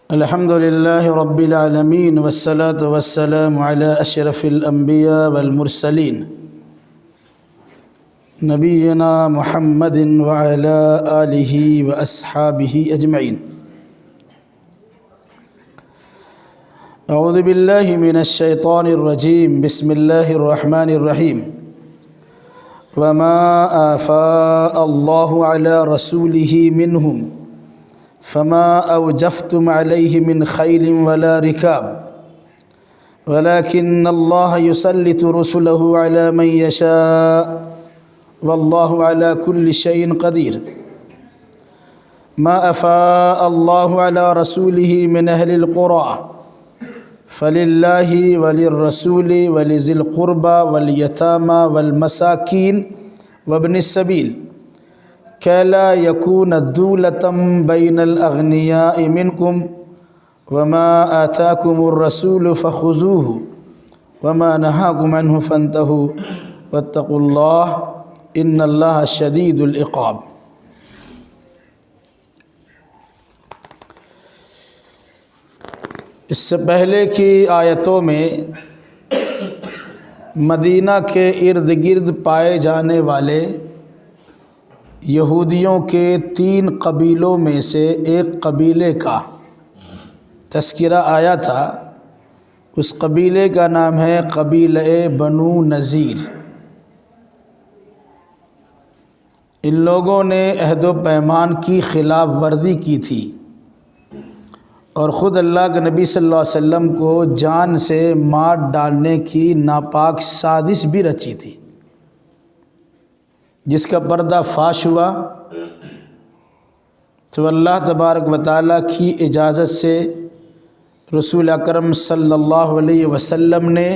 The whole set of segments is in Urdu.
الحمد لله رب العالمين والصلاة والسلام على أشرف الأنبياء والمرسلين نبينا محمد وعلى آله وأصحابه أجمعين. أعوذ بالله من الشيطان الرجيم. بسم الله الرحمن الرحيم. وما آفاء الله على رسوله منهم فما أوجفتم عليه من خيل ولا ركاب ولكن الله يسلط رسله على من يشاء والله على كل شيء قدير. ما أفاء الله على رسوله من أهل القرى فلله وللرسول ولذي القربى واليتامى والمساكين وابن السبيل كي لا يكون دولة بين الأغنياء منكم وما آتاكم الرسول فخذوه وما نهاكم عنه فانتهوا واتقوا الله إن الله شديد العقاب. اس سے پہلے کی آیتوں میں مدینہ کے ارد گرد پائے جانے والے یہودیوں کے 3 قبیلوں میں سے ایک قبیلے کا تذکرہ آیا تھا. اس قبیلے کا نام ہے قبیلہ بنو نذیر. ان لوگوں نے عہد و پیمان کی خلاف ورزی کی تھی اور خود اللہ کے نبی صلی اللہ علیہ وسلم کو جان سے مار ڈالنے کی ناپاک سازش بھی رچی تھی، جس کا پردہ فاش ہوا تو اللہ تبارک و تعالیٰ کی اجازت سے رسول اکرم صلی اللہ علیہ وسلم نے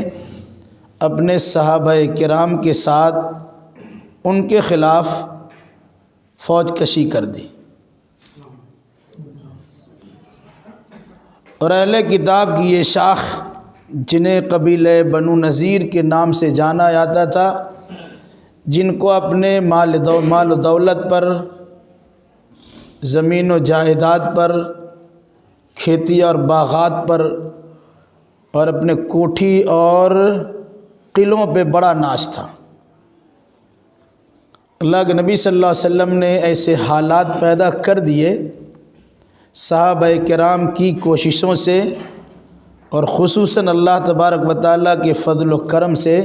اپنے صحابہ کرام کے ساتھ ان کے خلاف فوج کشی کر دی، اور اہل کتاب کی یہ شاخ جنہیں قبیلہ بنو نذیر کے نام سے جانا جاتا تھا، جن کو اپنے مال و دولت پر، زمین و جائیداد پر، کھیتی اور باغات پر اور اپنے کوٹھی اور قلعوں پہ بڑا ناز تھا. اللہ کے نبی صلی اللہ علیہ وسلم نے ایسے حالات پیدا کر دیے صحابہ کرام کی کوششوں سے اور خصوصاً اللہ تبارک و تعالیٰ کے فضل و کرم سے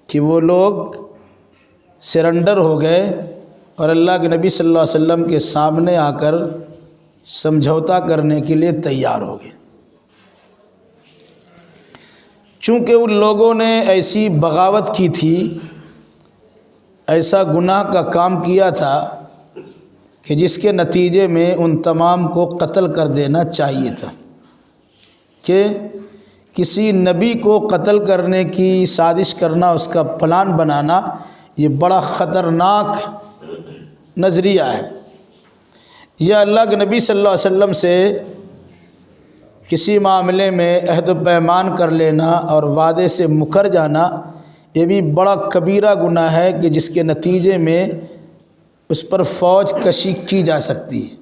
کہ وہ لوگ سرنڈر ہو گئے اور اللہ کے نبی صلی اللہ علیہ وسلم کے سامنے آ کر سمجھوتا کرنے کے لیے تیار ہو گئے. چونکہ ان لوگوں نے ایسی بغاوت کی تھی، ایسا گناہ کا کام کیا تھا کہ جس کے نتیجے میں ان تمام کو قتل کر دینا چاہیے تھا، کہ کسی نبی کو قتل کرنے کی سازش کرنا، اس کا پلان بنانا، یہ بڑا خطرناک نظریہ ہے. یہ اللہ کے نبی صلی اللہ علیہ وسلم سے کسی معاملے میں عہد و پیمان کر لینا اور وعدے سے مکر جانا، یہ بھی بڑا کبیرہ گناہ ہے کہ جس کے نتیجے میں اس پر فوج کشی کی جا سکتی ہے.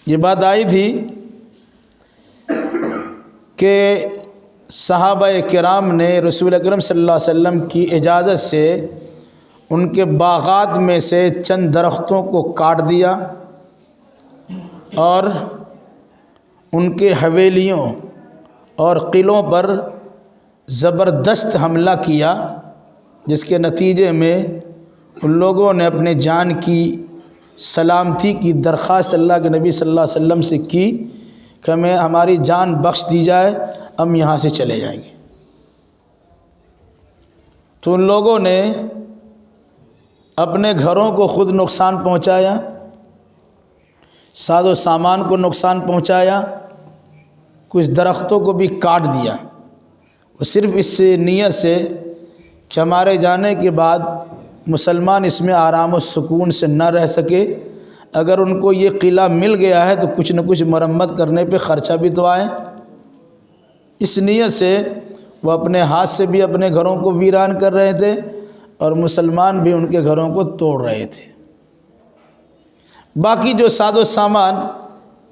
یہ بات آئی تھی کہ صحابہ کرام نے رسول اکرم صلی اللہ علیہ وسلم کی اجازت سے ان کے باغات میں سے چند درختوں کو کاٹ دیا اور ان کے حویلیوں اور قلعوں پر زبردست حملہ کیا، جس کے نتیجے میں ان لوگوں نے اپنے جان کی سلامتی کی درخواست اللہ کے نبی صلی اللہ علیہ وسلم سے کی کہ ہمیں ہماری جان بخش دی جائے، ہم یہاں سے چلے جائیں گے. تو ان لوگوں نے اپنے گھروں کو خود نقصان پہنچایا، ساز و سامان کو نقصان پہنچایا، کچھ درختوں کو بھی کاٹ دیا. وہ صرف اس نیت سے کہ ہمارے جانے کے بعد مسلمان اس میں آرام و سکون سے نہ رہ سکے، اگر ان کو یہ قلعہ مل گیا ہے تو کچھ نہ کچھ مرمت کرنے پہ خرچہ بھی تو آئے. اس نیت سے وہ اپنے ہاتھ سے بھی اپنے گھروں کو ویران کر رہے تھے اور مسلمان بھی ان کے گھروں کو توڑ رہے تھے. باقی جو ساز و سامان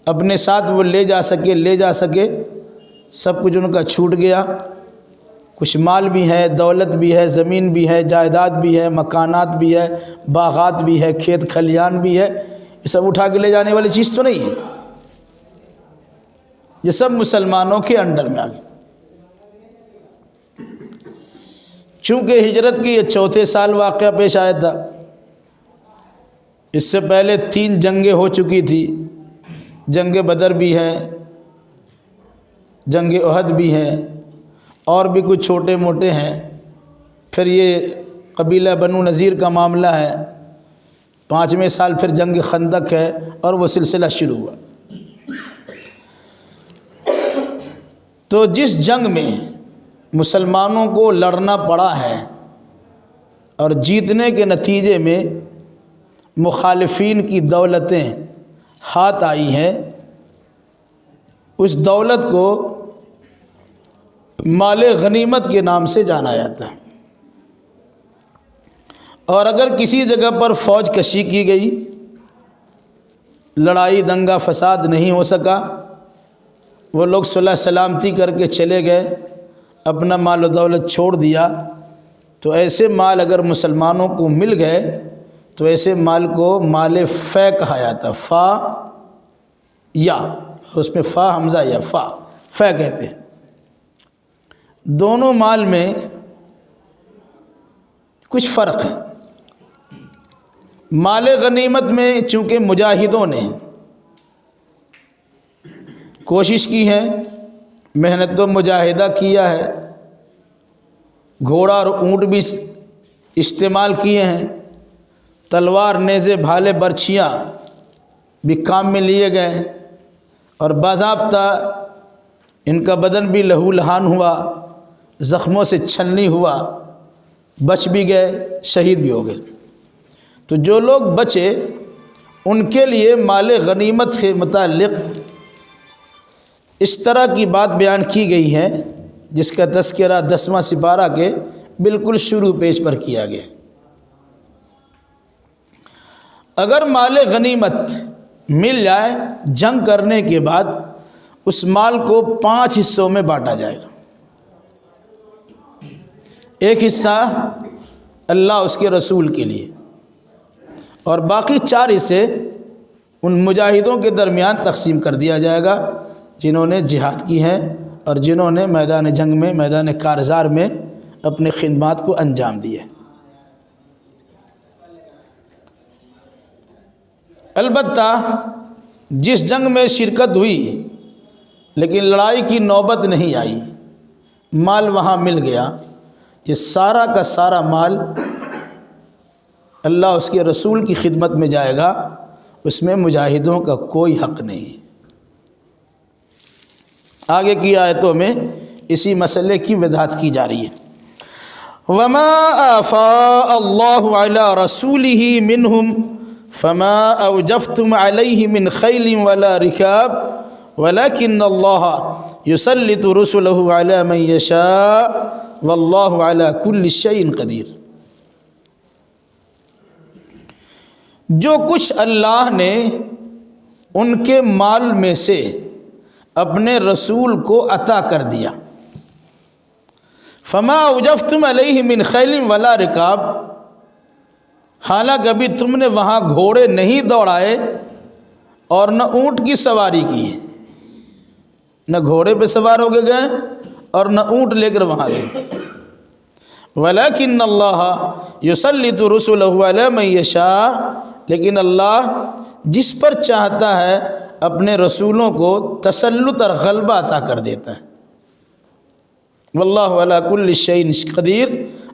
اپنے ساتھ وہ لے جا سکے سب کچھ ان کا چھوٹ گیا۔ کچھ مال بھی ہے، دولت بھی ہے، زمین بھی ہے، جائیداد بھی ہے، مکانات بھی ہے، باغات بھی ہے، کھیت کھلیان بھی ہے، یہ سب اٹھا کے لے جانے والی چیز تو نہیں ہے، یہ سب مسلمانوں کے انڈر میں آ گئی۔ چونکہ ہجرت کی یہ چوتھے سال واقعہ پیش آیا تھا، اس سے پہلے 3 جنگیں ہو چکی تھی، جنگ بدر بھی ہے، جنگ احد بھی ہے، اور بھی کچھ چھوٹے موٹے ہیں، پھر یہ قبیلہ بنو نذیر کا معاملہ ہے، 5ویں سال پھر جنگ خندق ہے، اور وہ سلسلہ شروع ہوا۔ تو جس جنگ میں مسلمانوں کو لڑنا پڑا ہے اور جیتنے کے نتیجے میں مخالفین کی دولتیں ہاتھ آئی ہیں، اس دولت کو مال غنیمت کے نام سے جانا جاتا ہے۔ اور اگر کسی جگہ پر فوج کشی کی گئی، لڑائی دنگا فساد نہیں ہو سکا، وہ لوگ صلح سلامتی کر کے چلے گئے، اپنا مال و دولت چھوڑ دیا، تو ایسے مال اگر مسلمانوں کو مل گئے تو ایسے مال کو مال فے کہا جاتا ہے، فا یا، اس میں فا حمزہ یا فا، فے کہتے ہیں۔ دونوں مال میں کچھ فرق ہے۔ مال غنیمت میں چونکہ مجاہدوں نے کوشش کی ہے، محنت و مجاہدہ کیا ہے، گھوڑا اور اونٹ بھی استعمال کیے ہیں، تلوار نیزے بھالے برچھیاں بھی کام میں لیے گئے، اور باضابطہ ان کا بدن بھی لہو لہان ہوا، زخموں سے چھلنی ہوا، بچ بھی گئے، شہید بھی ہو گئے۔ تو جو لوگ بچے ان کے لیے مال غنیمت سے متعلق اس طرح کی بات بیان کی گئی ہے جس کا تذکرہ 10واں سپارہ کے بالکل شروع پیج پر کیا گیا۔ اگر مال غنیمت مل جائے جنگ کرنے کے بعد، اس مال کو 5 حصوں میں بانٹا جائے گا۔ ایک حصہ اللہ اس کے رسول کے لیے، اور باقی 4 حصے ان مجاہدوں کے درمیان تقسیم کر دیا جائے گا جنہوں نے جہاد کی ہے اور جنہوں نے میدان جنگ میں، میدان کارزار میں اپنے خدمات کو انجام دیے۔ البتہ جس جنگ میں شرکت ہوئی لیکن لڑائی کی نوبت نہیں آئی، مال وہاں مل گیا، یہ سارا کا سارا مال اللہ اس کے رسول کی خدمت میں جائے گا، اس میں مجاہدوں کا کوئی حق نہیں۔ آگے کی آیتوں میں اسی مسئلے کی وضاحت کی جا رہی ہے۔ وَمَا آفَاءَ اللَّهُ عَلَىٰ رَسُولِهِ مِنْهُمْ فَمَا أَوْجَفْتُمْ عَلَيْهِ مِنْ خَيْلٍ وَلَا رِكَابٍ وَلَكِنَّ اللَّهَ يُسَلِّطُ رُسُلَهُ عَلَىٰ مَن يَشَاءُ وَاللَّهُ عَلَىٰ كُلِّ شَيْءٍ قَدِيرٌ۔ جو کچھ اللہ نے ان کے مال میں سے اپنے رسول کو عطا کر دیا، فما اوجفتم علیہ من خیل ولا رکاب، حالانکہ ابھی تم نے وہاں گھوڑے نہیں دوڑائے اور نہ اونٹ کی سواری کی ہے، نہ گھوڑے پہ سوار ہو کے گئے اور نہ اونٹ لے کر وہاں گئے۔ ولیکن اللہ یسلط رسلہ علی من یشاء، لیکن اللہ جس پر چاہتا ہے اپنے رسولوں کو تسلط اور غلبہ عطا کر دیتا ہے۔ واللہ علی کل شیء قدیر،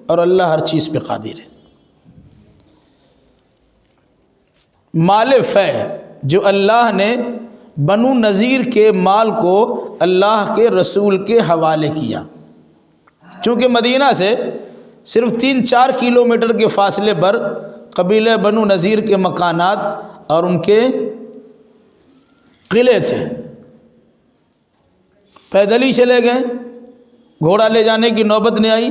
اور اللہ ہر چیز پہ قادر ہے۔ مال فے جو اللہ نے بنو نذیر کے مال کو اللہ کے رسول کے حوالے کیا، چونکہ مدینہ سے صرف 3-4 کلومیٹر کے فاصلے پر قبیلہ بنو نذیر کے مکانات اور ان کے قلعے تھے، پیدل ہی چلے گئے، گھوڑا لے جانے کی نوبت نہیں آئی،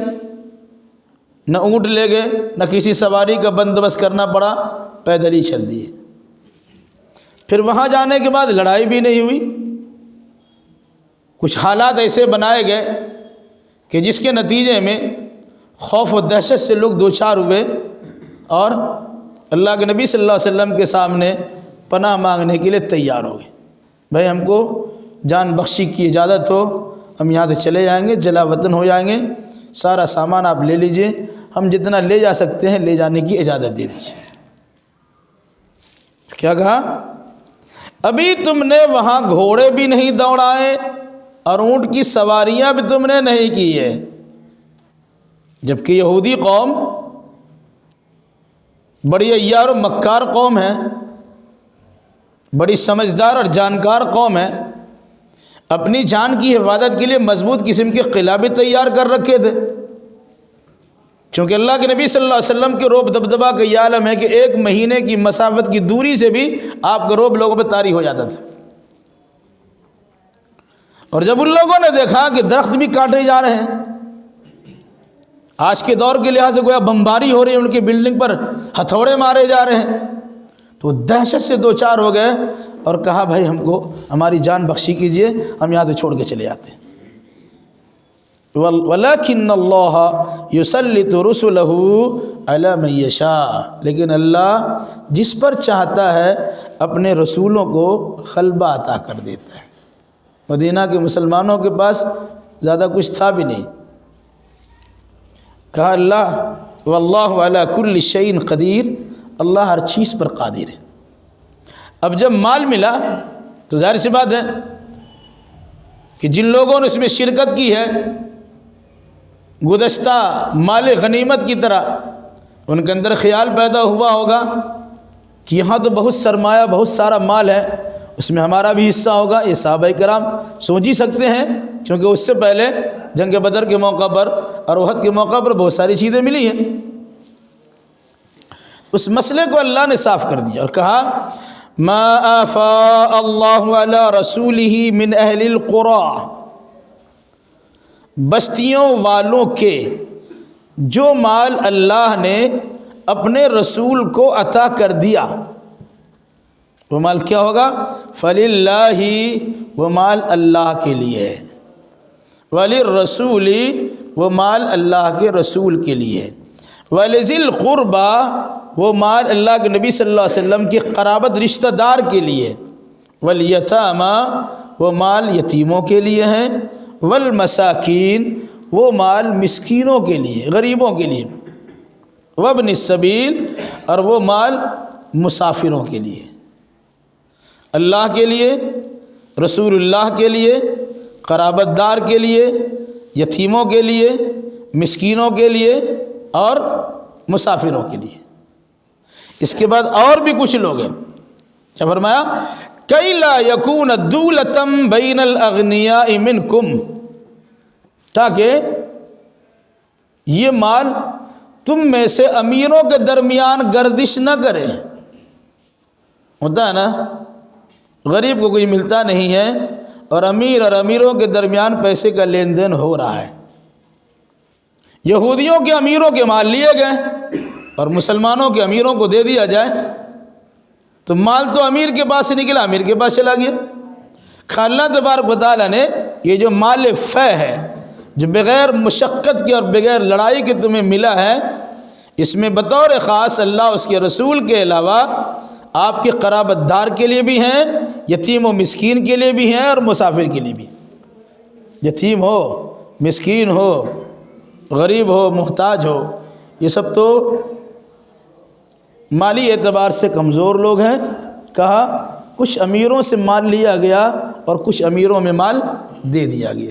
نہ اونٹ لے گئے، نہ کسی سواری کا بندوبست کرنا پڑا، پیدل ہی چل دیے۔ پھر وہاں جانے کے بعد لڑائی بھی نہیں ہوئی، کچھ حالات ایسے بنائے گئے کہ جس کے نتیجے میں خوف و دہشت سے لوگ دوچار ہوئے اور اللہ کے نبی صلی اللہ علیہ وسلم کے سامنے پناہ مانگنے کے لیے تیار ہو گئے، بھائی ہم کو جان بخشی کی اجازت ہو، ہم یہاں سے چلے جائیں گے، جلا وطن ہو جائیں گے، سارا سامان آپ لے لیجئے، ہم جتنا لے جا سکتے ہیں لے جانے کی اجازت دے دیجیے۔ کیا کہا؟ ابھی تم نے وہاں گھوڑے بھی نہیں دوڑائے اور اونٹ کی سواریاں بھی تم نے نہیں کی ہے، جبکہ یہودی قوم بڑی عیار و مکار قوم ہے، بڑی سمجھدار اور جانکار قوم ہے، اپنی جان کی حفاظت کے لیے مضبوط قسم کے قلعہ بھی تیار کر رکھے تھے، چونکہ اللہ کے نبی صلی اللہ علیہ وسلم کے روب دبدبہ کا یہ عالم ہے کہ 1 مہینے کی مسافت کی دوری سے بھی آپ کا روب لوگوں پہ طاری ہو جاتا تھا۔ اور جب ان لوگوں نے دیکھا کہ درخت بھی کاٹے جا رہے ہیں، آج کے دور کے لحاظ سے گویا بمباری ہو رہی ہے، ان کی بلڈنگ پر ہتھوڑے مارے جا رہے ہیں، تو دہشت سے دوچار ہو گئے اور کہا بھائی ہم کو ہماری جان بخشی کیجئے، ہم یہاں سے چھوڑ کے چلے جاتے ہیں۔ وَلَكِنَّ اللَّهَ يُسَلِّطُ رُسُلَهُ عَلَى مَن يَشَاءُ، لیکن اللہ جس پر چاہتا ہے اپنے رسولوں کو غلبہ عطا کر دیتا ہے۔ مدینہ کے مسلمانوں کے پاس زیادہ کچھ تھا بھی نہیں، کہا اللہ واللہ علی کل شیء قدیر، اللہ ہر چیز پر قادر ہے۔ اب جب مال ملا تو ظاہر سی بات ہے کہ جن لوگوں نے اس میں شرکت کی ہے گزشتہ مال غنیمت کی طرح، ان کے اندر خیال پیدا ہوا ہوگا کہ یہاں تو بہت سرمایہ، بہت سارا مال ہے، اس میں ہمارا بھی حصہ ہوگا۔ یہ صحابہ کرام سوچ ہی سکتے ہیں، کیونکہ اس سے پہلے جنگ بدر کے موقع پر اور احد کے موقع پر بہت ساری چیزیں ملی ہیں۔ اس مسئلے کو اللہ نے صاف کر دیا اور کہا ما آفاء اللہ علی رسولہ من اہل القری، بستیوں والوں کے جو مال اللہ نے اپنے رسول کو عطا کر دیا، وہ مال کیا ہوگا؟ فللہ، وہ مال اللہ کے لیے ہے، وللرسول، وہ مال اللہ کے رسول کے لیے ہے، ولذی القربى، وہ مال اللہ کے نبی صلی اللہ علیہ وسلم کی قرابت رشتہ دار کے لیے، والیتامى، وہ مال یتیموں کے لیے ہیں، والمساکین، وہ مال مسکینوں کے لیے، غریبوں کے لیے، وابن السبیل، اور وہ مال مسافروں کے لیے۔ اللہ کے لیے، رسول اللہ کے لیے، قرابت دار کے لیے، یتیموں کے لیے، مسکینوں کے لیے اور مسافروں کے لیے۔ اس کے بعد اور بھی کچھ لوگ ہیں، کیا فرمایا؟ کَإْ لَا يَكُونَ دُولَةً بَيْنَ الْأَغْنِيَاءِ مِنْكُمْ، تاکہ یہ مال تم میں سے امیروں کے درمیان گردش نہ کرے۔ ہوتا ہے نا، غریب کو کوئی ملتا نہیں ہے اور امیروں کے درمیان پیسے کا لین دین ہو رہا ہے۔ یہودیوں کے امیروں کے مال لیے گئے اور مسلمانوں کے امیروں کو دے دیا جائے تو مال تو امیر کے پاس سے نکلا، امیر کے پاس چلا گیا۔ اللہ تبارک و تعالیٰ نے یہ جو مال فے ہے، جو بغیر مشقت کے اور بغیر لڑائی کے تمہیں ملا ہے، اس میں بطور خاص اللہ اس کے رسول کے علاوہ آپ کے قرابت دار کے لیے بھی ہیں، یتیم و مسکین کے لیے بھی ہیں اور مسافر کے لیے بھی۔ یتیم ہو، مسکین ہو، غریب ہو، محتاج ہو، یہ سب تو مالی اعتبار سے کمزور لوگ ہیں۔ کہا کچھ امیروں سے مال لیا گیا اور کچھ امیروں میں مال دے دیا گیا۔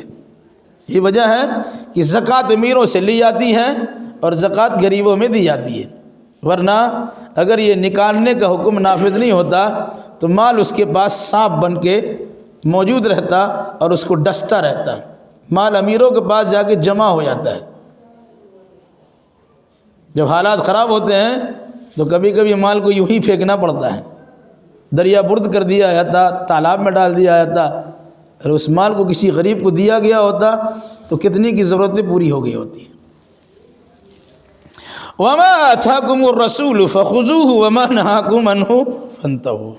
یہ وجہ ہے کہ زکوٰۃ امیروں سے لی جاتی ہے اور زکوٰۃ غریبوں میں دی جاتی ہے، ورنہ اگر یہ نکالنے کا حکم نافذ نہیں ہوتا تو مال اس کے پاس سانپ بن کے موجود رہتا اور اس کو ڈستا رہتا، مال امیروں کے پاس جا کے جمع ہو جاتا ہے۔ جب حالات خراب ہوتے ہیں تو کبھی کبھی مال کو یوں ہی پھینکنا پڑتا ہے، دریا برد کر دیا جاتا، تالاب میں ڈال دیا جاتا، اور اس مال کو کسی غریب کو دیا گیا ہوتا تو کتنی کی ضرورتیں پوری ہو گئی ہوتی۔ وَمَا آتَاكُمُ الرَّسُولُ فَخُذُوهُ وَمَا نَهَاكُمْ عَنْهُ فَانْتَهُوا،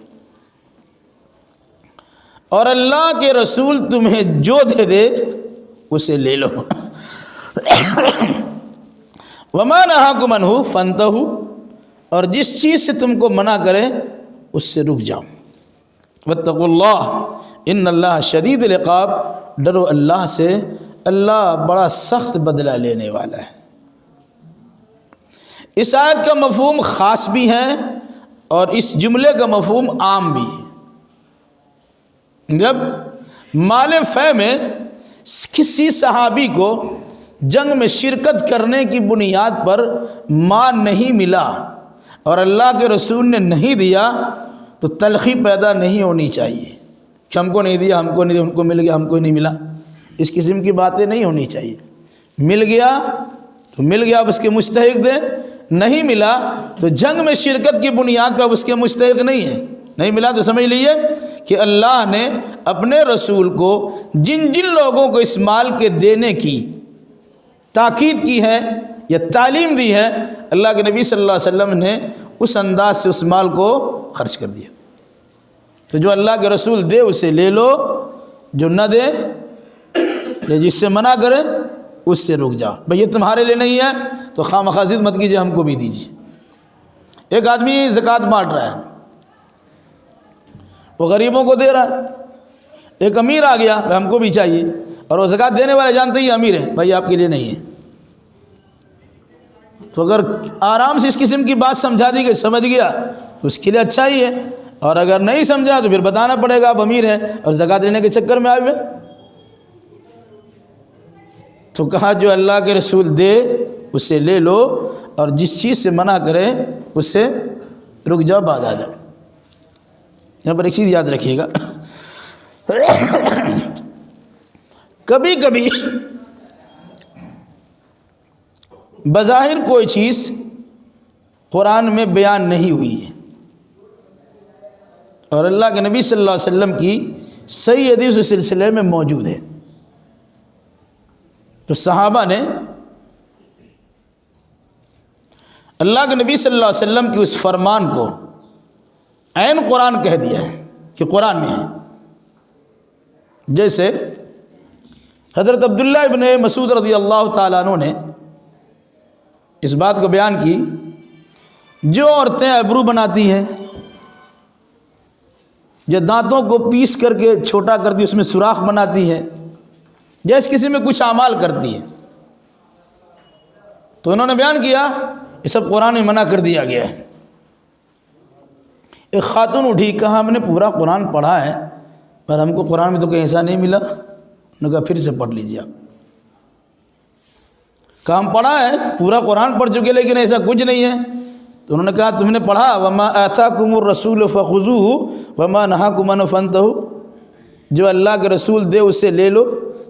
اور اللہ کے رسول تمہیں جو دے دے اسے لے لو، وما نہاکم عنہ فانتہوا، اور جس چیز سے تم کو منع کرے اس سے رک جاؤ، واتقوا اللہ ان اللہ شدید العقاب، ڈرو اللہ سے، اللہ بڑا سخت بدلہ لینے والا ہے۔ اس آیت کا مفہوم خاص بھی ہے اور اس جملے کا مفہوم عام بھی ہے۔ جب مال فے میں کسی صحابی کو جنگ میں شرکت کرنے کی بنیاد پر مال نہیں ملا اور اللہ کے رسول نے نہیں دیا تو تلخی پیدا نہیں ہونی چاہیے کہ ہم کو نہیں دیا، ہم کو نہیں دیا، ان کو مل گیا، ہم کو نہیں ملا، اس قسم کی باتیں نہیں ہونی چاہیے۔ مل گیا تو مل گیا، اب اس کے مستحق دیں، نہیں ملا تو جنگ میں شرکت کی بنیاد پر اب اس کے مستحق نہیں ہے، نہیں ملا تو سمجھ لیجئے کہ اللہ نے اپنے رسول کو جن جن لوگوں کو اس مال کے دینے کی تاکید کی ہے یا تعلیم دی ہے، اللہ کے نبی صلی اللہ علیہ وسلم نے اس انداز سے اس مال کو خرچ کر دیا۔ تو جو اللہ کے رسول دے اسے لے لو، جو نہ دے یا جس سے منع کرے اس سے رک جاؤ۔ بھئی یہ تمہارے لیے نہیں ہے تو خواہ مخواہ ضد مت کیجیے، ہم کو بھی دیجیے۔ ایک آدمی زکوٰۃ بانٹ رہا ہے، وہ غریبوں کو دے رہا ہے، ایک امیر آ گیا ہم کو بھی چاہیے، اور وہ زکوٰۃ دینے والے جانتے ہی امیر ہے، بھائی آپ کے لیے نہیں ہے۔ تو اگر آرام سے اس قسم کی بات سمجھا دی گئی، سمجھ گیا تو اس کے لیے اچھا ہی ہے، اور اگر نہیں سمجھا تو پھر بتانا پڑے گا آپ امیر ہیں اور زکوٰۃ لینے کے چکر میں آئے ہوئے۔ تو کہا جو اللہ کے رسول دے اسے لے لو، اور جس چیز سے منع کرے اس سے رک جاؤ، بعد آ جاؤ۔ یہاں پر ایک چیز یاد رکھیے گا، کبھی کبھی بظاہر کوئی چیز قرآن میں بیان نہیں ہوئی ہے اور اللہ کے نبی صلی اللہ علیہ وسلم کی صحیح حدیث اس سلسلے میں موجود ہے، تو صحابہ نے اللہ کے نبی صلی اللہ علیہ وسلم کی اس فرمان کو عین قرآن کہہ دیا ہے کہ قرآن میں ہے۔ جیسے حضرت عبداللہ ابن مسعود رضی اللہ تعالیٰ عنہ نے اس بات کو بیان کی، جو عورتیں ابرو بناتی ہیں، جو دانتوں کو پیس کر کے چھوٹا کرتی اس میں سوراخ بناتی ہے، جیس کسی میں کچھ اعمال کرتی ہے، تو انہوں نے بیان کیا یہ سب قرآن میں منع کر دیا گیا ہے۔ ایک خاتون اٹھی، کہا ہم نے پورا قرآن پڑھا ہے پر ہم کو قرآن میں تو کہیں ایسا نہیں ملا۔ انہوں نے کہا پھر سے پڑھ لیجیے آپ۔ کہا ہم پڑھا ہے، پورا قرآن پڑھ چکے لیکن ایسا کچھ نہیں ہے۔ تو انہوں نے کہا تم نے پڑھا وما آتاکم الرسول فخذوہ وما نہاکم عنہ فانتہوا، جو اللہ کے رسول دے اسے لے لو،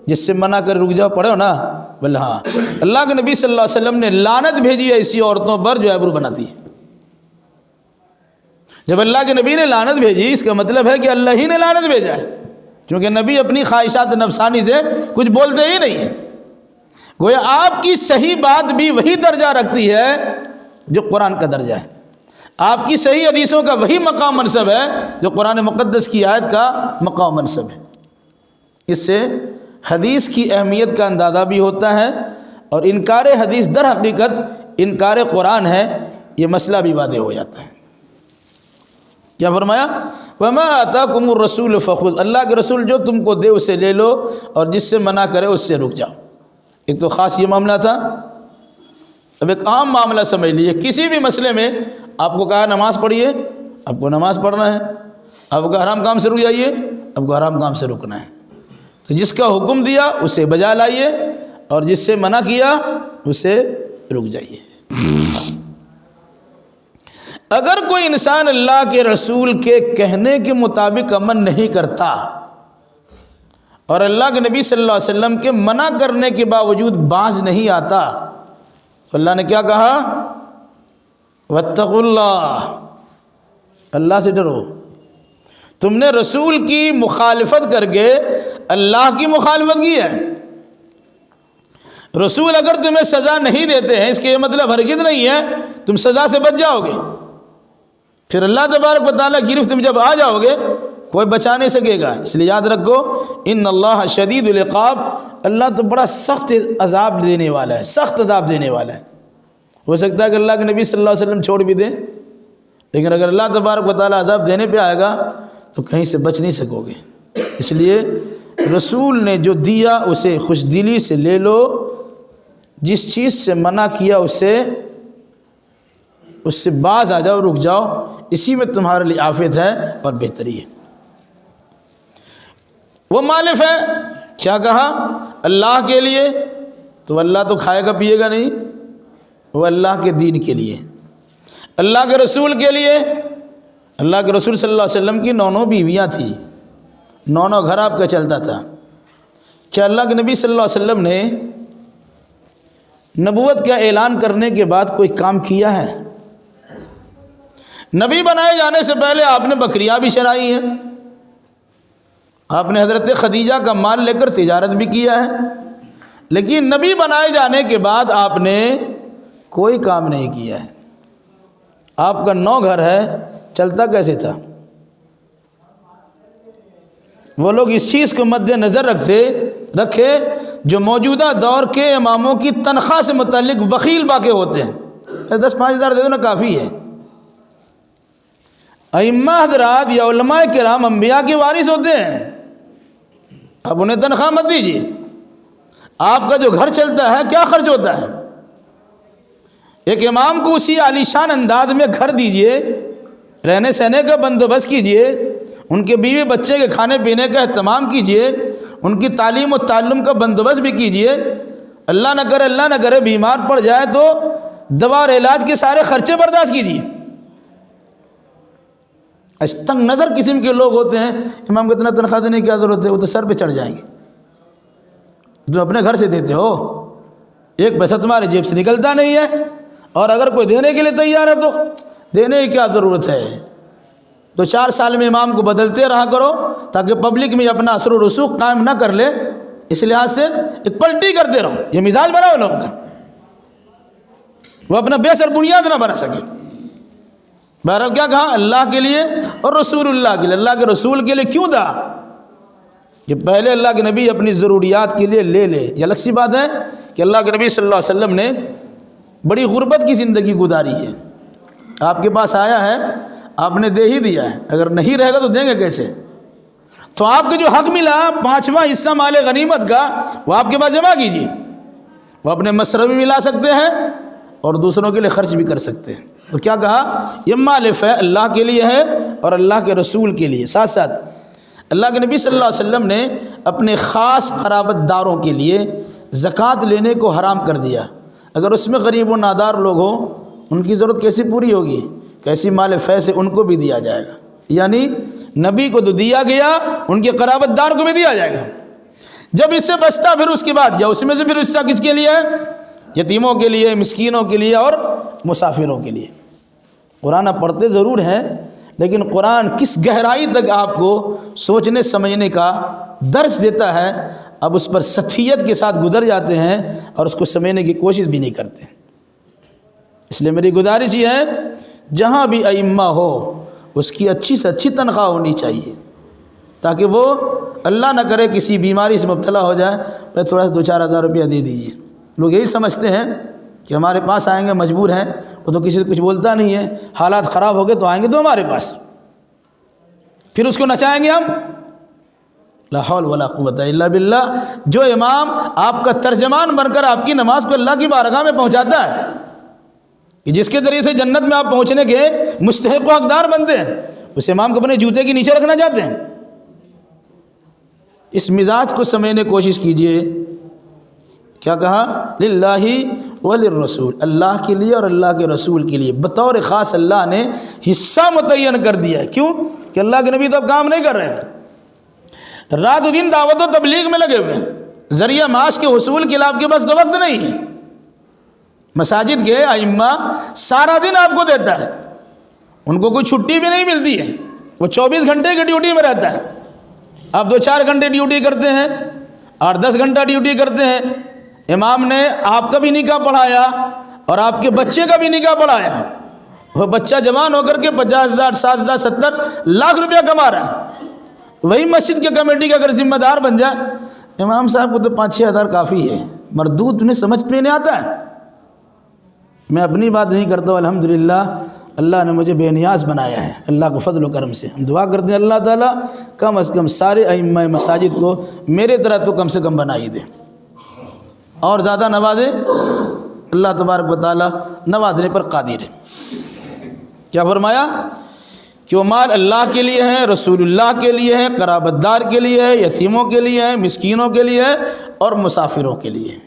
جس سے منع کر رک جاؤ، پڑھو نا؟ بولے ہاں۔ اللہ کے نبی صلی اللہ علیہ وسلم نے لعنت بھیجی ہے ایسی عورتوں پر جو ابرو بناتی ہے۔ جب اللہ کے نبی نے لعنت بھیجی اس کا مطلب ہے کہ اللہ ہی نے لعنت بھیجا ہے، کیونکہ نبی اپنی خواہشات نفسانی سے کچھ بولتے ہی نہیں ہیں۔ گویا آپ کی صحیح بات بھی وہی درجہ رکھتی ہے جو قرآن کا درجہ ہے، آپ کی صحیح حدیثوں کا وہی مقام منصب ہے جو قرآن مقدس کی آیت کا مقام منصب ہے۔ اس سے حدیث کی اہمیت کا اندازہ بھی ہوتا ہے، اور انکار حدیث در حقیقت انکار قرآن ہے، یہ مسئلہ بھی واضح ہو جاتا ہے۔ کیا فرمایا؟ وما آتاکم الرسول فخذ، اللہ کے رسول جو تم کو دے اسے لے لو، اور جس سے منع کرے اس سے رک جاؤ۔ ایک تو خاص یہ معاملہ تھا۔ اب ایک عام معاملہ سمجھ لیجیے، کسی بھی مسئلے میں آپ کو کہا نماز پڑھیے، آپ کو نماز پڑھنا ہے، آپ کو حرام کام سے رک جائیے، آپ کو حرام کام سے رکنا ہے، تو جس کا حکم دیا اسے بجا لائیے، اور جس سے منع کیا اسے رک جائیے۔ اگر کوئی انسان اللہ کے رسول کے کہنے کے مطابق عمل نہیں کرتا اور اللہ کے نبی صلی اللہ علیہ وسلم کے منع کرنے کے باوجود باز نہیں آتا، تو اللہ نے کیا کہا؟ واتقوا اللہ، اللہ سے ڈرو۔ تم نے رسول کی مخالفت کر کے اللہ کی مخالفت کی ہے۔ رسول اگر تمہیں سزا نہیں دیتے ہیں اس کے یہ مطلب ہرگز نہیں ہے تم سزا سے بچ جاؤ گے، پھر اللہ تبارک و تعالیٰ گرفت میں جب آ جاؤ گے کوئی بچا نہیں سکے گا۔ اس لیے یاد رکھو ان اللہ شدید العقاب، اللہ تو بڑا سخت عذاب دینے والا ہے، سخت عذاب دینے والا ہے۔ ہو سکتا ہے کہ اللہ کے نبی صلی اللہ علیہ وسلم چھوڑ بھی دیں، لیکن اگر اللہ تبارک و تعالیٰ عذاب دینے پہ آئے گا تو کہیں سے بچ نہیں سکو گے۔ اس لیے رسول نے جو دیا اسے خوش دلی سے لے لو، جس چیز سے منع کیا اس سے باز آ جاؤ، رک جاؤ، اسی میں تمہارے لیے عافیت ہے اور بہتری ہے۔ وہ مالف ہے، کیا کہا؟ اللہ کے لیے، تو اللہ تو کھائے گا پیے گا نہیں، وہ اللہ کے دین کے لیے۔ اللہ کے رسول کے لیے، اللہ کے رسول صلی اللہ علیہ وسلم کی 9 بیویاں تھیں، 9 گھر آپ کا چلتا تھا۔ کیا اللہ کے نبی صلی اللہ علیہ وسلم نے نبوت کا اعلان کرنے کے بعد کوئی کام کیا ہے؟ نبی بنائے جانے سے پہلے آپ نے بکریاں بھی چرائی ہیں، آپ نے حضرت خدیجہ کا مال لے کر تجارت بھی کیا ہے، لیکن نبی بنائے جانے کے بعد آپ نے کوئی کام نہیں کیا ہے۔ آپ کا 9 گھر ہے، چلتا کیسے تھا؟ وہ لوگ اس چیز کو مد نظر رکھے جو موجودہ دور کے اماموں کی تنخواہ سے متعلق بخیل باقی ہوتے ہیں، 10-5 ہزار دے دو نا کافی ہے۔ ائمہ حضرات یا علماء کرام انبیاء کے وارث ہوتے ہیں، اب انہیں تنخواہ مت دیجیے۔ آپ کا جو گھر چلتا ہے کیا خرچ ہوتا ہے؟ ایک امام کو اسی عالیشان انداز میں گھر دیجیے، رہنے سہنے کا بندوبست کیجیے، ان کے بیوی بچے کے کھانے پینے کا اہتمام کیجیے، ان کی تعلیم و تعلم کا بندوبست بھی کیجیے۔ اللہ نہ کرے بیمار پڑ جائے تو دوا اور علاج کے سارے خرچے برداشت کیجیے۔ تنگ نظر قسم کے لوگ ہوتے ہیں، امام کو اتنا تنخواہ دینے کی کیا ضرورت ہے، وہ تو سر پہ چڑھ جائیں گے۔ جو اپنے گھر سے دیتے ہو، ایک پیسہ تمہارے جیب سے نکلتا نہیں ہے، اور اگر کوئی دینے کے لیے تیار ہے تو دینے کی کیا ضرورت ہے؟ 2-4 سال میں امام کو بدلتے رہا کرو تاکہ پبلک میں اپنا اثر و رسوخ قائم نہ کر لے، اس لحاظ سے ایک پلٹی کرتے رہو۔ یہ مزاج بنا ہو لوگوں کا، وہ اپنا بے سر بنیاد نہ بنا سکے۔ بہرحال کیا کہا؟ اللہ کے لیے اور رسول اللہ کے لیے۔ اللہ کے رسول کے لیے کیوں تھا کہ پہلے اللہ کے نبی اپنی ضروریات کے لیے لے لے۔ یہ الگ سی بات ہے کہ اللہ کے نبی صلی اللہ علیہ وسلم نے بڑی غربت کی زندگی گزاری ہے، آپ کے پاس آیا ہے، آپ نے دے ہی دیا ہے، اگر نہیں رہے گا تو دیں گے کیسے؟ تو آپ کو جو حق ملا 5واں حصہ مال غنیمت کا، وہ آپ کے پاس جمع کیجیے، وہ اپنے مصرف بھی ملا سکتے ہیں اور دوسروں کے لیے خرچ بھی کر سکتے ہیں۔ تو کیا کہا؟ یہ مالف ہے، اللہ کے لیے ہے اور اللہ کے رسول کے لیے۔ ساتھ ساتھ اللہ کے نبی صلی اللہ علیہ وسلم نے اپنے خاص قرابت داروں کے لیے زکوٰۃ لینے کو حرام کر دیا۔ اگر اس میں غریب و نادار لوگ ہوں، ان کی ضرورت کیسے پوری ہوگی؟ کیسی مال فیض سے ان کو بھی دیا جائے گا، یعنی نبی کو تو دیا گیا، ان کے قرابت دار کو بھی دیا جائے گا۔ جب اس سے بچتا پھر اس کے بعد، یا اس میں سے پھر حصہ کس کے لیے ہے؟ یتیموں کے لیے، مسکینوں کے لیے اور مسافروں کے لیے۔ قرآن آپ پڑھتے ضرور ہیں، لیکن قرآن کس گہرائی تک آپ کو سوچنے سمجھنے کا درس دیتا ہے، اب اس پر سطحیت کے ساتھ گزر جاتے ہیں اور اس کو سمجھنے کی کوشش بھی نہیں کرتے۔ اس لیے میری گزارش یہ ہے، جہاں بھی ائمہ ہو اس کی اچھی سے اچھی تنخواہ ہونی چاہیے، تاکہ وہ اللہ نہ کرے کسی بیماری سے مبتلا ہو جائے، پھر تھوڑا سا 2-4 ہزار روپیہ دے دیجیے۔ لوگ یہی سمجھتے ہیں کہ ہمارے پاس آئیں گے، مجبور ہیں، وہ تو کسی سے کچھ بولتا نہیں ہے، حالات خراب ہو گئے تو آئیں گے تو ہمارے پاس، پھر اس کو نچائیں گے ہم۔ لا حول ولا قوت الا باللہ۔ جو امام آپ کا ترجمان بن کر آپ کی نماز کو اللہ کی بارگاہ میں پہنچاتا ہے، کہ جس کے ذریعے سے جنت میں آپ پہنچنے کے مستحق و حقدار بنتے ہیں، اس امام کو اپنے جوتے کے نیچے رکھنا چاہتے ہیں۔ اس مزاج کو سمجھنے کی کوشش کیجئے۔ کیا کہا؟ للہ وللرسول، اللہ کے لیے اور اللہ کے رسول کے لیے بطور خاص اللہ نے حصہ متعین کر دیا ہے۔ کیوں؟ کہ اللہ کے نبی تو اب کام نہیں کر رہے ہیں، رات و دن دعوت و تبلیغ میں لگے ہوئے ہیں، ذریعہ معاش کے حصول کے لیے آپ کے پاس تو وقت نہیں ہے۔ مساجد کے ائمہ سارا دن آپ کو دیتا ہے، ان کو کوئی چھٹی بھی نہیں ملتی ہے، وہ 24 گھنٹے کی ڈیوٹی میں رہتا ہے۔ آپ 2-4 گھنٹے ڈیوٹی کرتے ہیں، 8-10 گھنٹہ ڈیوٹی کرتے ہیں۔ امام نے آپ کا بھی نکاح پڑھایا اور آپ کے بچے کا بھی نکاح پڑھایا، وہ بچہ جوان ہو کر کے 50,000 60,000 70 لاکھ روپیہ کما رہا ہے، وہی مسجد کے کمیٹی کا اگر ذمہ دار بن جائے، امام صاحب کو تو 5-6 ہزار کافی ہے، مردود انہیں سمجھ میں نہیں آتا ہے۔ میں اپنی بات نہیں کرتا ہوں، الحمدللہ اللہ نے مجھے بے نیاز بنایا ہے، اللہ کو فضل و کرم سے ہم دعا کرتے ہیں اللہ تعالیٰ کم از کم سارے ائمہ مساجد کو میرے طرح تو کم سے کم بنائی دے اور زیادہ نوازے۔ اللہ تبارک و تعالیٰ نوازنے پر قادر ہے۔ کیا فرمایا کہ وہ مال اللہ کے لیے ہے، رسول اللہ کے لیے ہے، قرابت دار کے لیے ہے، یتیموں کے لیے ہے، مسکینوں کے لیے ہے اور مسافروں کے لیے ہے۔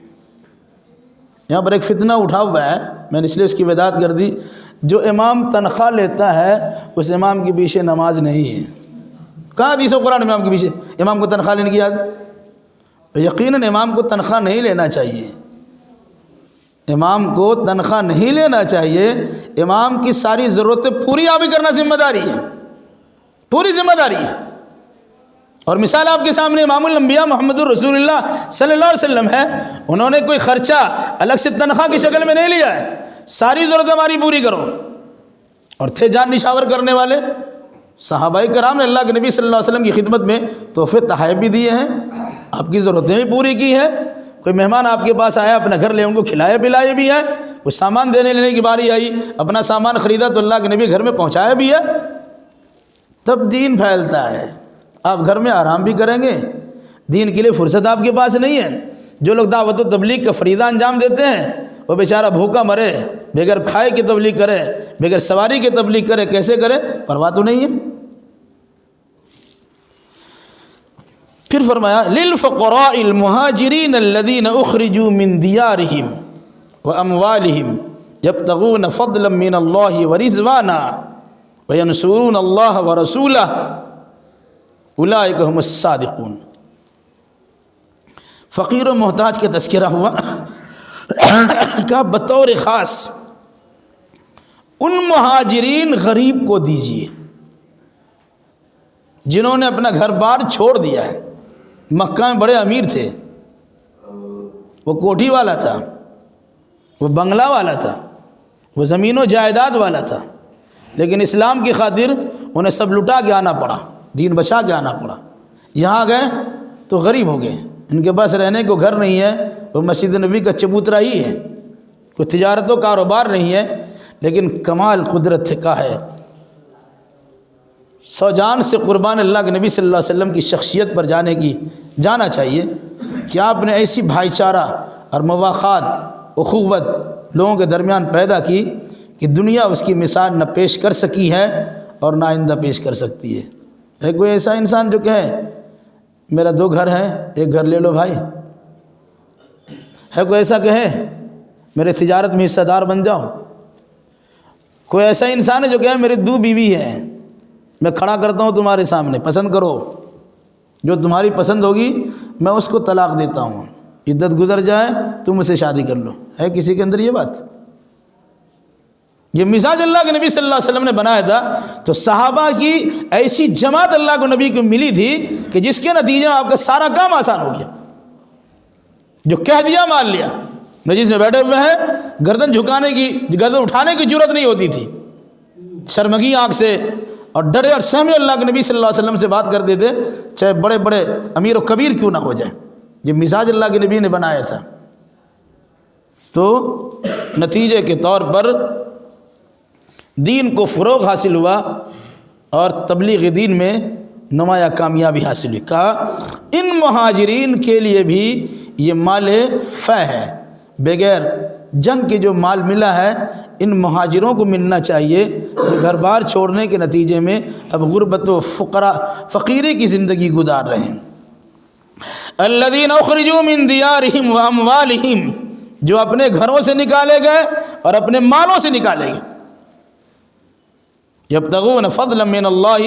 یہاں پر ایک فتنہ اٹھا ہوا ہے، میں نے اس لیے اس کی وضاحت کر دی، جو امام تنخواہ لیتا ہے اس امام کے پیچھے نماز نہیں ہے۔ کہاں حدیث و قرآن امام کے پیچھے امام کو تنخواہ لینے کی عادت؟ یقیناً امام کو تنخواہ نہیں لینا چاہیے، امام کو تنخواہ نہیں لینا چاہیے، امام کی ساری ضرورتیں پوری آپ ہی کرنا ذمہ داری ہے، پوری ذمہ داری ہے۔ اور مثال آپ کے سامنے امام الانبیاء محمد الرسول اللہ صلی اللہ علیہ وسلم ہے، انہوں نے کوئی خرچہ الگ سے تنخواہ کی شکل میں نہیں لیا ہے، ساری ضرورت ہماری پوری کرو، اور تھے جان نشاور کرنے والے صحابہ کرام نے اللہ کے نبی صلی اللہ علیہ وسلم کی خدمت میں تحفے تحائف بھی دیے ہیں، آپ کی ضرورتیں بھی پوری کی ہیں۔ کوئی مہمان آپ کے پاس آیا اپنے گھر لے ان کو کھلائے پلائے بھی ہے، کوئی سامان دینے لینے کی باری آئی اپنا سامان خریدا تو اللہ کے نبی گھر میں پہنچایا بھی ہے۔ تب دین پھیلتا ہے۔ آپ گھر میں آرام بھی کریں گے، دین کے لیے فرصت آپ کے پاس نہیں ہے۔ جو لوگ دعوت و تبلیغ کا فریضہ انجام دیتے ہیں وہ بیچارہ بھوکا مرے، بغیر کھائے کی تبلیغ کرے، بغیر سواری کی تبلیغ کرے، کیسے کرے پرواہ تو نہیں ہے۔ پھر فرمایا للفقراء المہاجرین الذین اخرجوا من دیارہم واموالہم یبتغون فضلا من اللہ ورضوانا وینصرون اللہ ورسولہ اولئک هم الصادقون۔ فقیر و محتاج کا تذکرہ ہوا، کہا بطور خاص ان مہاجرین غریب کو دیجیے جنہوں نے اپنا گھر بار چھوڑ دیا ہے۔ مکہ میں بڑے امیر تھے، وہ کوٹھی والا تھا، وہ بنگلہ والا تھا، وہ زمین و جائیداد والا تھا، لیکن اسلام کی خاطر انہیں سب لٹا کے آنا پڑا، دین بچا کے آنا پڑا۔ یہاں گئے تو غریب ہو گئے، ان کے پاس رہنے کو گھر نہیں ہے، وہ مسجد نبی کا چبوترا ہی ہے، کوئی تجارت و کاروبار نہیں ہے، لیکن کمال قدرت کا ہے۔ 100 جان سے قربان اللہ کے نبی صلی اللہ علیہ وسلم کی شخصیت پر جانا چاہیے کہ آپ نے ایسی بھائی چارہ اور مواخات اخوت لوگوں کے درمیان پیدا کی کہ دنیا اس کی مثال نہ پیش کر سکی ہے اور نہ آئندہ پیش کر سکتی ہے۔ ہے کوئی ایسا انسان جو کہے میرا 2 گھر ہیں، 1 گھر لے لو بھائی؟ ہے کوئی ایسا کہے میرے تجارت میں حصہ دار بن جاؤ؟ کوئی ایسا انسان ہے جو کہے میری 2 بیوی ہیں، میں کھڑا کرتا ہوں تمہارے سامنے، پسند کرو، جو تمہاری پسند ہوگی میں اس کو طلاق دیتا ہوں، عدت گزر جائے تم اسے شادی کر لو؟ ہے کسی کے اندر یہ بات؟ یہ مزاج اللہ کے نبی صلی اللہ علیہ وسلم نے بنایا تھا، تو صحابہ کی ایسی جماعت اللہ کو نبی کو ملی تھی کہ جس کے نتیجے میں آپ کا سارا کام آسان ہو گیا، جو کہہ دیا مان لیا۔ مجلس میں بیٹھے ہوئے ہیں، گردن اٹھانے کی جرت نہیں ہوتی تھی، شرمگی آنکھ سے اور ڈرے اور سہمے اللہ کے نبی صلی اللہ علیہ وسلم سے بات کرتے تھے، چاہے بڑے بڑے امیر و کبیر کیوں نہ ہو جائے۔ یہ مزاج اللہ کے نبی نے بنایا تھا۔ تو نتیجے کے طور پر دین کو فروغ حاصل ہوا اور تبلیغ دین میں نمایاں کامیابی حاصل ہوئی۔ کہا ان مہاجرین کے لیے بھی یہ مال فہ ہے، بغیر جنگ کے جو مال ملا ہے ان مہاجروں کو ملنا چاہیے جو گھر بار چھوڑنے کے نتیجے میں اب غربت و فقیری کی زندگی گزار رہے ہیں۔ الذین اخرجوا من دیارہم واموالہم، جو اپنے گھروں سے نکالے گئے اور اپنے مالوں سے نکالے گئے۔ یبتغون فضلا من اللہ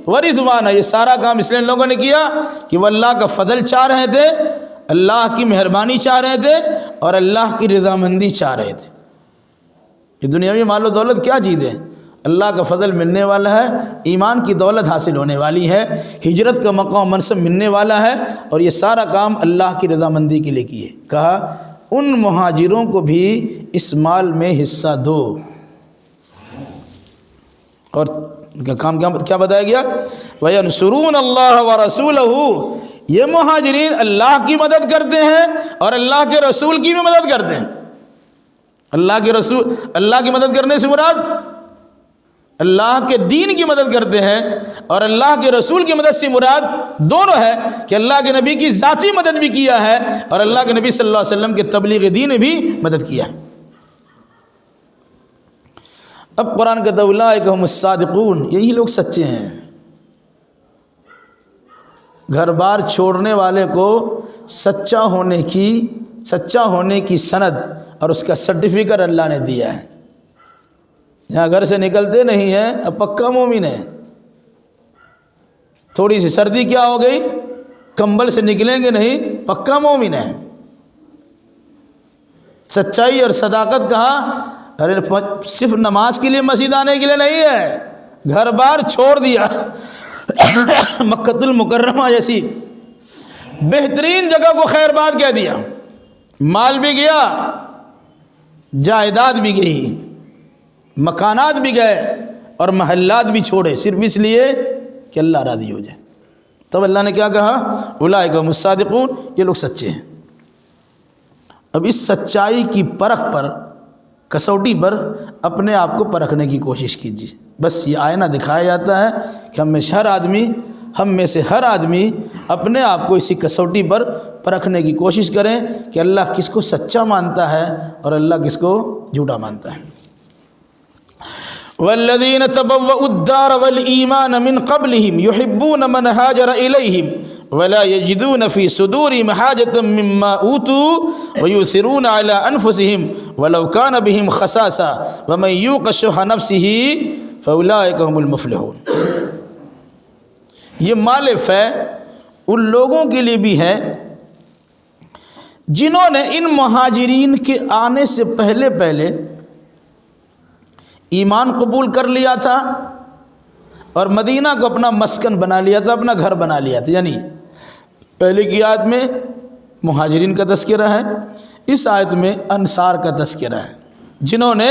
ورضوانا، یہ سارا کام اس لیے ان لوگوں نے کیا کہ وہ اللہ کا فضل چاہ رہے تھے، اللہ کی مہربانی چاہ رہے تھے اور اللہ کی رضامندی چاہ رہے تھے۔ یہ دنیاوی مال و دولت کیا چیز ہے؟ اللہ کا فضل ملنے والا ہے، ایمان کی دولت حاصل ہونے والی ہے، ہجرت کا مقام منصب ملنے والا ہے، اور یہ سارا کام اللہ کی رضامندی کے لیے کیے۔ کہا ان مہاجروں کو بھی اس مال میں حصہ دو، اور کا کام کیا بتایا گیا؟ وَيَنْصُرُونَ اللَّهَ وَرَسُولَهُ، یہ مہاجرین اللہ کی مدد کرتے ہیں اور اللہ کے رسول کی بھی مدد کرتے ہیں۔ اللہ کی مدد کرنے سے مراد اللہ کے دین کی مدد کرتے ہیں، اور اللہ کے رسول کی مدد سے مراد دونوں ہے کہ اللہ کے نبی کی ذاتی مدد بھی کیا ہے اور اللہ کے نبی صلی اللہ علیہ وسلم کے تبلیغ دین بھی مدد کیا ہے۔ اب قرآن کہتا ہے اولئک هم الصادقون، یہی لوگ سچے ہیں۔ گھر بار چھوڑنے والے کو سچا ہونے کی سند اور اس کا سرٹیفکیٹ اللہ نے دیا ہے۔ یہاں گھر سے نکلتے نہیں ہیں، اب پکا مومن ہے۔ تھوڑی سی سردی کیا ہو گئی، کمبل سے نکلیں گے نہیں، پکا مومن ہے۔ سچائی اور صداقت کہاں؟ ارے صرف نماز کے لیے مسجد آنے کے لیے نہیں ہے، گھر بار چھوڑ دیا، مکۃ المکرمہ جیسی بہترین جگہ کو خیر بات کہہ دیا، مال بھی گیا، جائیداد بھی گئی، مکانات بھی گئے اور محلات بھی چھوڑے، صرف اس لیے کہ اللہ راضی ہو جائے۔ تب اللہ نے کیا کہا؟ اولئک هم الصادقون، یہ لوگ سچے ہیں۔ اب اس سچائی کی پرکھ پر، کسوٹی پر اپنے آپ کو پرکھنے کی کوشش کیجیے۔ بس یہ آئینہ دکھایا جاتا ہے کہ ہم میں سے ہر آدمی اپنے آپ کو اسی کسوٹی پر پرکھنے کی کوشش کریں کہ اللہ کس کو سچا مانتا ہے اور اللہ کس کو جھوٹا مانتا ہے۔ والذین تبوؤوا الدار والایمان من قبلہم یحبون من ہاجر الیہم ولا یجدون فی صدورہم حاجۃ مما اوتوا ویؤثرون علی انفسہم ولو کان بہم خصاصۃ ومن یوق شح نفسہ فاولئک هم المفلحون۔ یہ مال فے ان لوگوں کے لیے بھی ہے جنہوں نے ان مہاجرین کے آنے سے پہلے ایمان قبول کر لیا تھا اور مدینہ کو اپنا مسکن بنا لیا تھا، اپنا گھر بنا لیا تھا۔ یعنی پہلے کی آیت میں مہاجرین کا تذکرہ ہے، اس آیت میں انصار کا تذکرہ ہے، جنہوں نے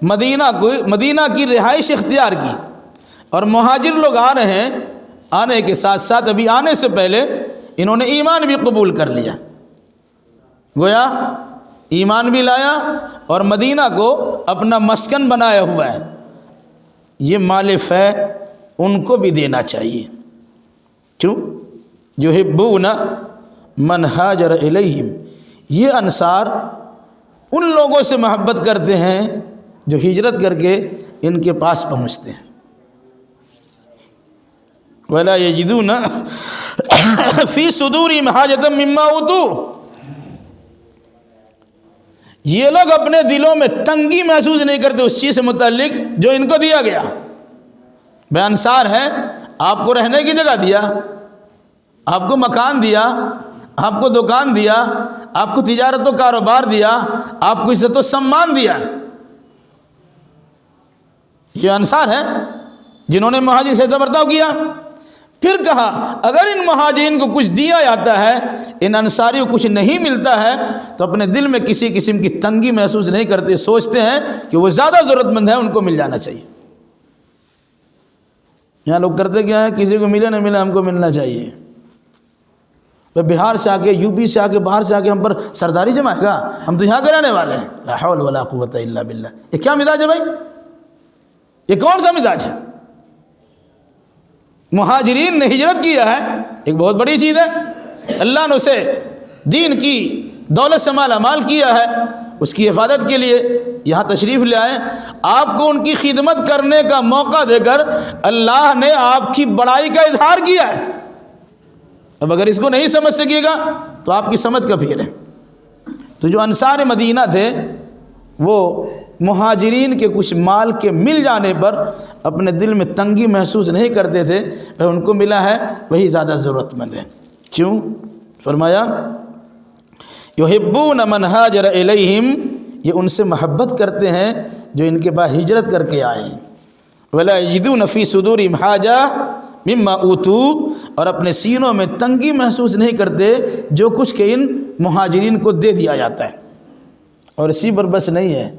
مدینہ کی رہائش اختیار کی۔ اور مہاجر لوگ آ رہے ہیں، آنے کے ساتھ ساتھ ابھی آنے سے پہلے انہوں نے ایمان بھی قبول کر لیا، گویا ایمان بھی لایا اور مدینہ کو اپنا مسکن بنایا ہوا ہے۔ یہ مال فے ان کو بھی دینا چاہیے، کیوں؟ یحبون من ہاجر الیہم، یہ انصار ان لوگوں سے محبت کرتے ہیں جو ہجرت کر کے ان کے پاس پہنچتے ہیں۔ ولا یجدون فی صدورہم حاجۃ مما اوتوا، یہ لوگ اپنے دلوں میں تنگی محسوس نہیں کرتے اس چیز سے متعلق جو ان کو دیا گیا۔ بے انصار ہے، آپ کو رہنے کی جگہ دیا، آپ کو مکان دیا، آپ کو دکان دیا، آپ کو تجارت و کاروبار دیا، آپ کو عزت و سمان دیا۔ یہ انصار ہے جنہوں نے مہاجرین سے برتاؤ کیا۔ پھر کہا اگر ان مہاجرین کو کچھ دیا جاتا ہے، ان انصاریوں کو کچھ نہیں ملتا ہے، تو اپنے دل میں کسی قسم کی تنگی محسوس نہیں کرتے، سوچتے ہیں کہ وہ زیادہ ضرورت مند ہے، ان کو مل جانا چاہیے۔ یہاں لوگ کرتے کیا ہے، کسی کو ملے نہ ملے ہم کو ملنا چاہیے۔ بہار سے آ کے، یو پی سے آ کے، باہر سے آ کے ہم پر سرداری جمائے گا، ہم تو یہاں کے رہنے والے ہیں۔ لا حول ولا قوت الا باللہ، یہ کیا مزاج ہے بھائی؟ یہ کون سا مزاج ہے؟ مہاجرین نے ہجرت کیا ہے، ایک بہت بڑی چیز ہے، اللہ نے اسے دین کی دولت سے مالا مال کیا ہے، اس کی حفاظت کے لیے یہاں تشریف لے آئے، آپ کو ان کی خدمت کرنے کا موقع دے کر اللہ نے آپ کی بڑائی کا اظہار کیا ہے۔ اب اگر اس کو نہیں سمجھ سکے گا تو آپ کی سمجھ کا پھیر ہے۔ تو جو انصار مدینہ تھے وہ مہاجرین کے کچھ مال کے مل جانے پر اپنے دل میں تنگی محسوس نہیں کرتے تھے، ان کو ملا ہے وہی زیادہ ضرورت مند ہے۔ کیوں؟ فرمایا یحبون من ہاجر الیہم، یہ ان سے محبت کرتے ہیں جو ان کے پاس ہجرت کر کے آئے ہیں۔ ولا یجدون فی صدورہم حاجہ مما اوتوا، اور اپنے سینوں میں تنگی محسوس نہیں کرتے جو کچھ کہ ان مہاجرین کو دے دیا جاتا ہے۔ اور اسی پر بس نہیں ہے،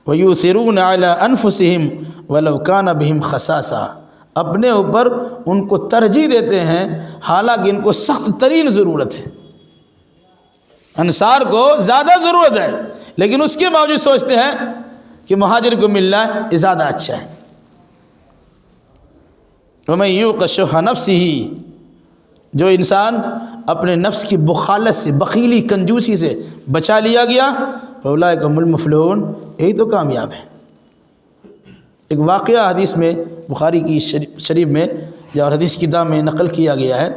وَيُؤْثِرُونَ عَلَىٰ أَنفُسِهِمْ وَلَوْ كَانَ بِهِمْ خَصَاصَةٌ، اپنے اوپر ان کو ترجیح دیتے ہیں حالانکہ ان کو سخت ترین ضرورت ہے. انصار کو زیادہ ضرورت ہے لیکن اس کے باوجود سوچتے ہیں کہ مہاجر کو مل رہا ہے یہ زیادہ اچھا ہے. وَمَن یُوقَ شُحَّ نَفْسِهِ، جو انسان اپنے نفس کی بخالت سے، بخیلی کنجوسی سے بچا لیا گیا، فَأُولَٰئِکَ هُمُ الْمُفْلِحُونَ، یہی تو کامیاب ہے. ایک واقعہ حدیث میں بخاری کی شریف میں اور حدیث کی کتاب میں نقل کیا گیا ہے.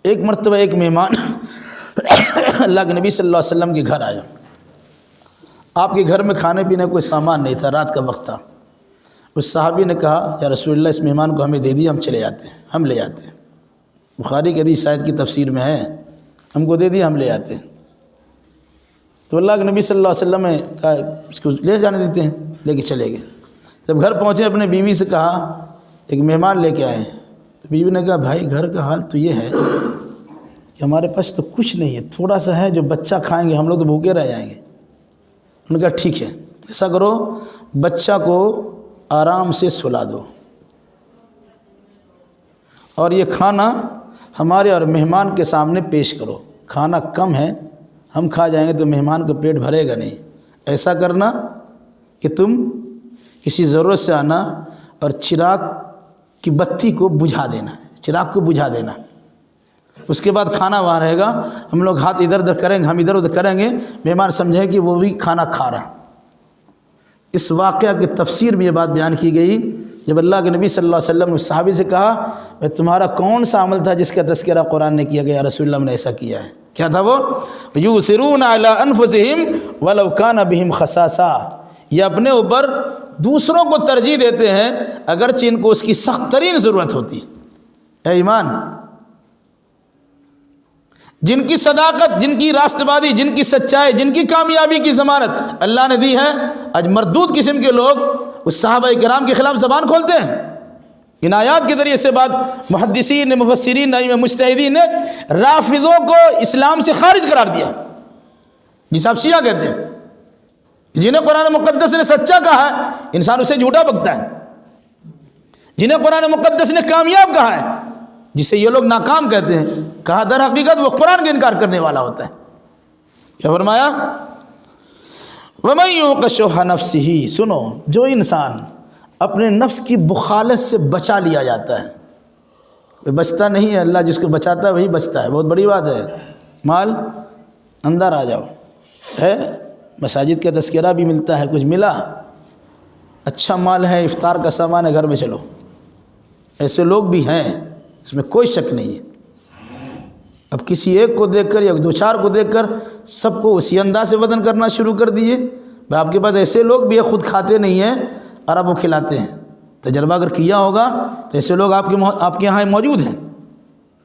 ایک مرتبہ ایک مہمان اللہ کے نبی صلی اللہ علیہ وسلم کے گھر آیا. آپ کے گھر میں کھانے پینے کوئی سامان نہیں تھا، رات کا وقت تھا. اس صحابی نے کہا یا رسول اللہ اس مہمان کو ہمیں دے دیے، ہم چلے جاتے ہیں، ہم لے جاتے ہیں. بخاری کی حدیث شاید کی تفسیر میں ہے، ہم کو دے دیے ہم لے جاتے ہیں. تو اللہ کے نبی صلی اللہ علیہ وسلم نے کہا اس کو لے جانے دیتے ہیں، لے کے چلے گئے. جب گھر پہنچے اپنے بیوی سے کہا ایک مہمان لے کے آئے ہیں. بیوی نے کہا بھائی گھر کا حال تو یہ ہے کہ ہمارے پاس تو کچھ نہیں ہے، تھوڑا سا ہے جو بچہ کھائیں گے، ہم لوگ تو بھوکے رہ جائیں گے. انہوں نے کہا ٹھیک ہے ایسا کرو بچہ کو آرام سے سلا دو اور یہ کھانا ہمارے اور مہمان کے سامنے پیش کرو. کھانا کم ہے، ہم کھا جائیں گے تو مہمان کو پیٹ بھرے گا نہیں. ایسا کرنا کہ تم کسی ضرورت سے آنا اور چراغ کی بتی کو بجھا دینا، چراغ کو بجھا دینا. اس کے بعد کھانا وہاں رہے گا، ہم لوگ ہاتھ ادھر ادھر کریں گے، ہم ادھر ادھر کریں گے، مہمان سمجھیں کہ وہ بھی کھانا کھا رہا. اس واقعہ کی تفسیر میں یہ بات بیان کی گئی جب اللہ کے نبی صلی اللہ علیہ وسلم نے صحابی سے کہا بھائی تمہارا کون سا عمل تھا جس کا تذکرہ قرآن نے کیا گیا؟ رسول اللہ نے ایسا کیا ہے. کیا تھا وہ؟ یؤثرون علی انفسہم ولو کان بہم خصاصہ، یہ اپنے اوپر دوسروں کو ترجیح دیتے ہیں اگرچہ ان کو اس کی سخت ترین ضرورت ہوتی. اے ایمان، جن کی صداقت، جن کی راست بازی، جن کی سچائی، جن کی کامیابی کی ضمانت اللہ نے دی ہے، آج مردود قسم کے لوگ اس صحابہ کرام کے خلاف زبان کھولتے ہیں. ان آیات کے ذریعے سے بات محدثین نے، مفسرین نے، مجتہدین نے رافضوں کو اسلام سے خارج قرار دیا جسے آپ شیعہ کہتے ہیں، جنہیں قرآن مقدس نے سچا کہا ہے انسان اسے جھوٹا بکتا ہے، جنہیں قرآن مقدس نے کامیاب کہا ہے جسے یہ لوگ ناکام کہتے ہیں، کہا در حقیقت وہ قرآن کا انکار کرنے والا ہوتا ہے. کیا فرمایا؟ وَمَن یُوقَ شُحَّ نَفْسِهِ، سنو جو انسان اپنے نفس کی بخالت سے بچا لیا جاتا ہے، کوئی بچتا نہیں ہے، اللہ جس کو بچاتا ہے وہی بچتا ہے. بہت بڑی بات ہے. مال اندر آ جاؤ ہے، مساجد کا تذکرہ بھی ملتا ہے، کچھ ملا اچھا مال ہے، افطار کا سامان ہے، گھر میں چلو. ایسے لوگ بھی ہیں، اس میں کوئی شک نہیں ہے. اب کسی ایک کو دیکھ کر یا دو چار کو دیکھ کر سب کو اسی انداز سے وزن کرنا شروع کر دیے. بھائی آپ کے پاس ایسے لوگ بھی خود کھاتے نہیں ہیں اور اب وہ کھلاتے ہیں. تجربہ اگر کیا ہوگا تو ایسے لوگ آپ کے یہاں موجود ہیں.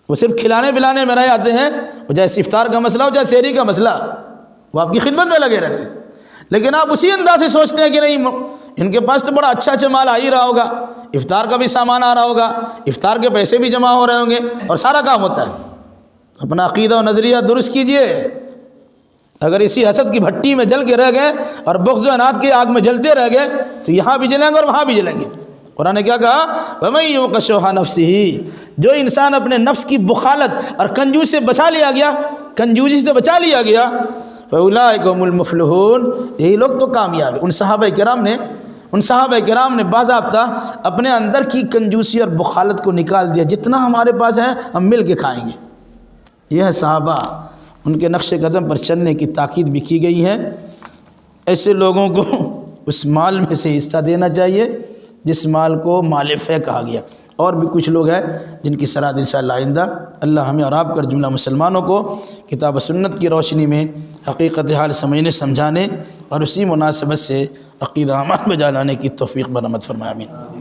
وہ صرف کھلانے پلانے میں رہ جاتے ہیں، وہ چاہے افطار کا مسئلہ ہو چاہے سحری کا مسئلہ، وہ آپ کی خدمت میں لگے رہتے ہیں. لیکن آپ اسی انداز سے سوچتے ہیں کہ نہیں ان کے پاس تو بڑا اچھا اچھا مال آ ہی رہا ہوگا، افطار کا بھی سامان آ رہا ہوگا، افطار کے پیسے بھی جمع ہو رہے ہوں گے اور سارا کام ہوتا ہے. اپنا عقیدہ و نظریہ درست کیجئے. اگر اسی حسد کی بھٹی میں جل کے رہ گئے اور بغض و عناد کی آگ میں جلتے رہ گئے تو یہاں بھی جلیں گے اور وہاں بھی جلیں گے. قرآن نے کیا کہا؟ وَمَن یُوقَ شُحَّ نَفْسِهِ، جو انسان اپنے نفس کی بخالت اور کنجوسی سے بچا لیا گیا، کنجوسی سے بچا لیا گیا، فَأُولَٰئِکَ هُمُ الْمُفْلِحُونَ، یہی لوگ تو کامیاب ہیں. ان صحابہ کرام نے باضابطہ اپنے اندر کی کنجوسی اور بخالت کو نکال دیا. جتنا ہمارے پاس ہے ہم مل کے کھائیں گے. یہ ہے صحابہ، ان کے نقش قدم پر چلنے کی تاکید بھی کی گئی ہے. ایسے لوگوں کو اس مال میں سے حصہ دینا چاہیے جس مال کو مال فے کہا گیا. اور بھی کچھ لوگ ہیں جن کی سرحد انشاءاللہ آئندہ اللہ ہمیں اور آپ کر جملہ مسلمانوں کو کتاب و سنت کی روشنی میں حقیقت حال سمجھنے سمجھانے اور اسی مناسبت سے عقیدہ عمل میں جانے کی توفیق برآمد فرمائے. آمین.